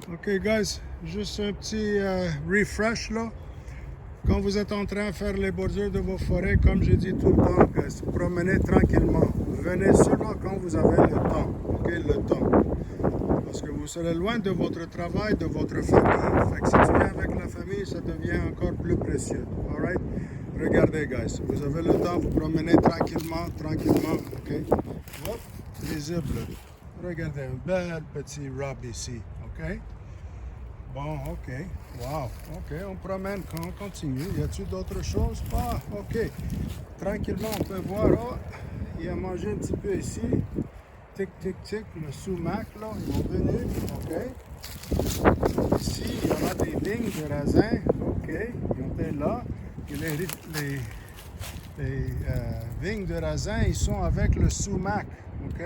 OK, guys, juste un petit refresh là. Quand vous êtes en train de faire les bordures de vos forêts, comme je dis tout le temps, guys, promenez tranquillement. Venez seulement quand vous avez le temps. OK, le temps. Parce que vous serez loin de votre travail, de votre famille. Fait que si tu viens avec la famille, ça devient encore plus précieux. All right? Regardez, guys, vous avez le temps, vous promenez tranquillement, OK? Hop, visible. Regardez, un bel petit rob ici, OK? Bon, OK. Wow. OK, on promène, on continue. Y a-t-il d'autres choses? Ah, OK. Tranquillement, on peut voir. Oh, il a mangé un petit peu ici. Tic, tic, tic. Le sumac, là, ils sont venus. OK. Ici, il y en a des vignes de raisin. OK. Ils étaient là. Et les vignes de raisin, ils sont avec le sumac. OK.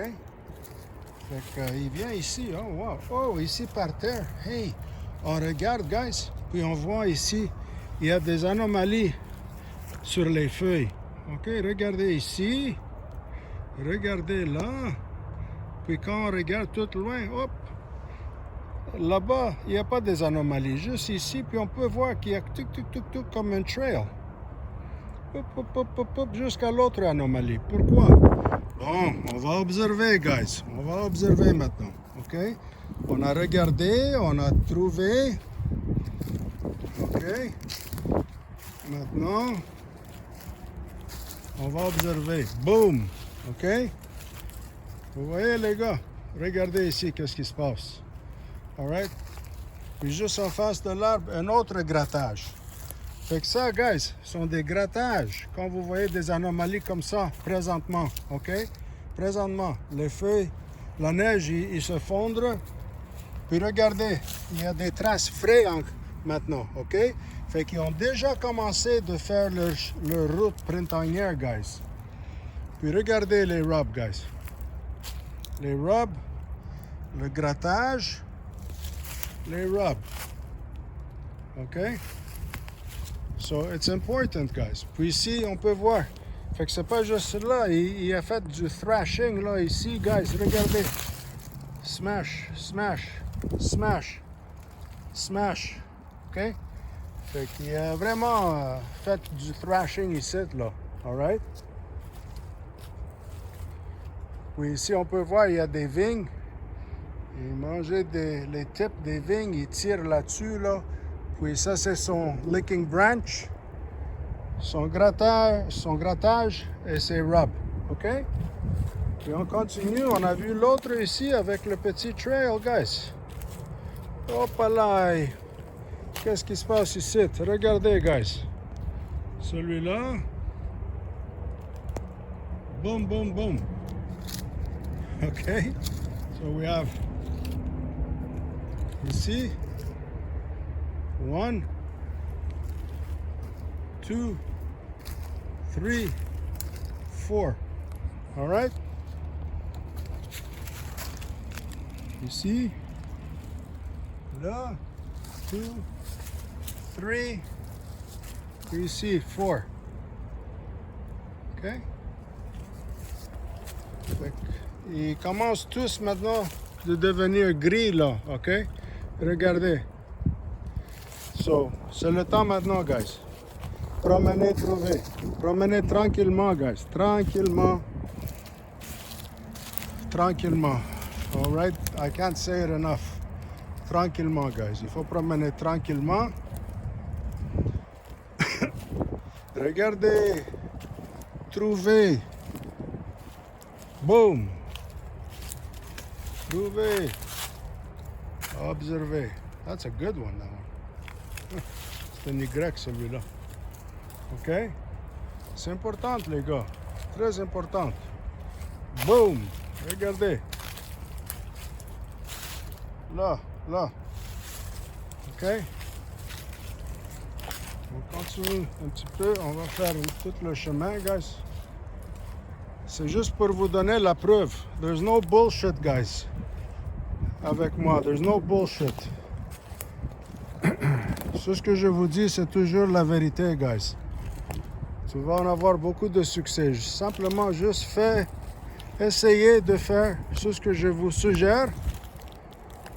Fait qu'il vient ici. Oh, wow. Oh, ici par terre. Hey! On regarde, guys, puis on voit ici, il y a des anomalies sur les feuilles. OK, regardez ici. Regardez là. Puis quand on regarde tout loin, hop, là-bas, il n'y a pas des anomalies. Juste ici, puis on peut voir qu'il y a tic, tic, tic, tic, comme un trail. Hop, hop, hop, hop, hop, jusqu'à l'autre anomalie. Pourquoi? Bon, on va observer, guys. On va observer maintenant. OK? On a regardé, on a trouvé. OK. Maintenant, on va observer. Boom. OK. Vous voyez, les gars? Regardez ici, qu'est-ce qui se passe. All right? Puis juste en face de l'arbre, un autre grattage. Fait que ça, guys, sont des grattages. Quand vous voyez des anomalies comme ça, présentement, OK? Présentement, les feuilles, la neige, ils se fondent. Puis regardez, il y a des traces frais maintenant, OK? Fait qu'ils ont déjà commencé de faire leur route printanière, guys. Puis regardez les rubs, guys. Les rubs, le grattage, les rubs. OK? So, it's important, guys. Puis ici, on peut voir. Fait que c'est pas juste là. Il a fait du thrashing, là, ici, guys. Regardez. Smash, smash, smash, smash. OK? Fait qu'il a vraiment fait du thrashing ici, là. All right? Puis ici, on peut voir, il y a des vignes. Il mangeait les types des vignes. Il tire là-dessus, là. Puis ça, c'est son licking branch, son grattage et ses rubs. OK? Puis on continue. On a vu l'autre ici avec le petit trail, guys. Hop là! Qu'est-ce qui se passe ici? Regardez, guys. Celui-là. Boom, boom, boom. OK? So we have ici. 1, 2, 3, 4. All right? Ici. Là. 2, 3. Puis ici, 4. OK? Ils commencent tous maintenant de devenir gris, là. OK? Regardez. So, c'est le temps maintenant, guys. Promenez, trouvez. Promenez tranquillement, guys. Tranquillement. Tranquillement. All right? I can't say it enough. Tranquillement, guys. Il faut promener tranquillement. Regardez. Trouvez. Boom. Trouvez. Observez. That's a good one, that one. C'est un Y, celui-là. OK? C'est important, les gars. Très important. Boom! Regardez. Là, là. OK? On continue un petit peu. On va faire tout le chemin, guys. C'est juste pour vous donner la preuve. There's no bullshit, guys. Avec moi. There's no bullshit. Ce que je vous dis, c'est toujours la vérité, guys. Tu vas en avoir beaucoup de succès. Simplement, juste essayez de faire ce que je vous suggère.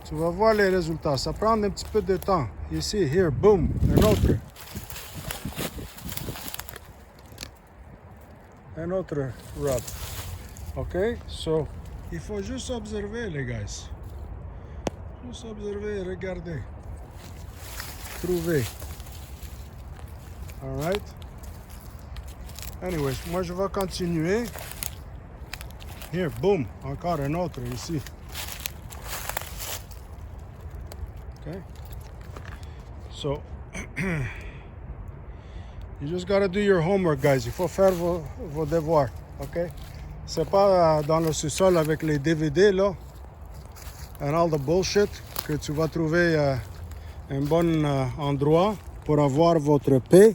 Tu vas voir les résultats. Ça prend un petit peu de temps. Ici, here, boom, un autre. Un autre rub. OK? So, il faut juste observer, les gars. Juste observer, regarder. Trouver. All right? Anyways, moi je vais continuer. Here, boom, encore un autre ici. Okay? So, you just gotta do your homework, guys. Il faut faire vos devoirs, OK? C'est pas dans le sous-sol avec les DVD, là, and all the bullshit, que tu vas trouver un bon endroit pour avoir votre paix,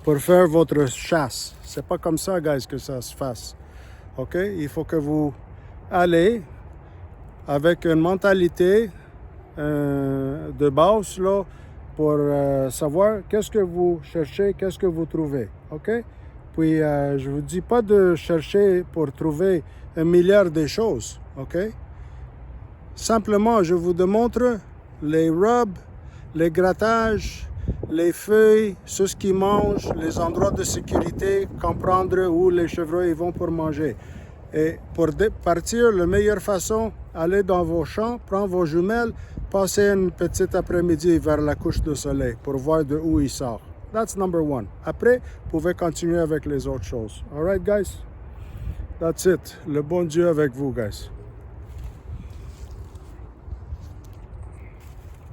pour faire votre chasse. C'est pas comme ça, guys, que ça se fasse. OK? Il faut que vous allez avec une mentalité de base là, pour savoir qu'est-ce que vous cherchez, qu'est-ce que vous trouvez. OK? Puis, je ne vous dis pas de chercher pour trouver un milliard de choses. OK? Simplement, je vous démontre les rubs, les grattages, les feuilles, ce qu'ils mangent, les endroits de sécurité, comprendre où les chevreuils vont pour manger. Et pour partir, la meilleure façon, allez dans vos champs, prendre vos jumelles, passez une petite après-midi vers la couche de soleil pour voir de où il sort. That's number one. Après, vous pouvez continuer avec les autres choses. All right, guys? That's it. Le bon Dieu avec vous, guys.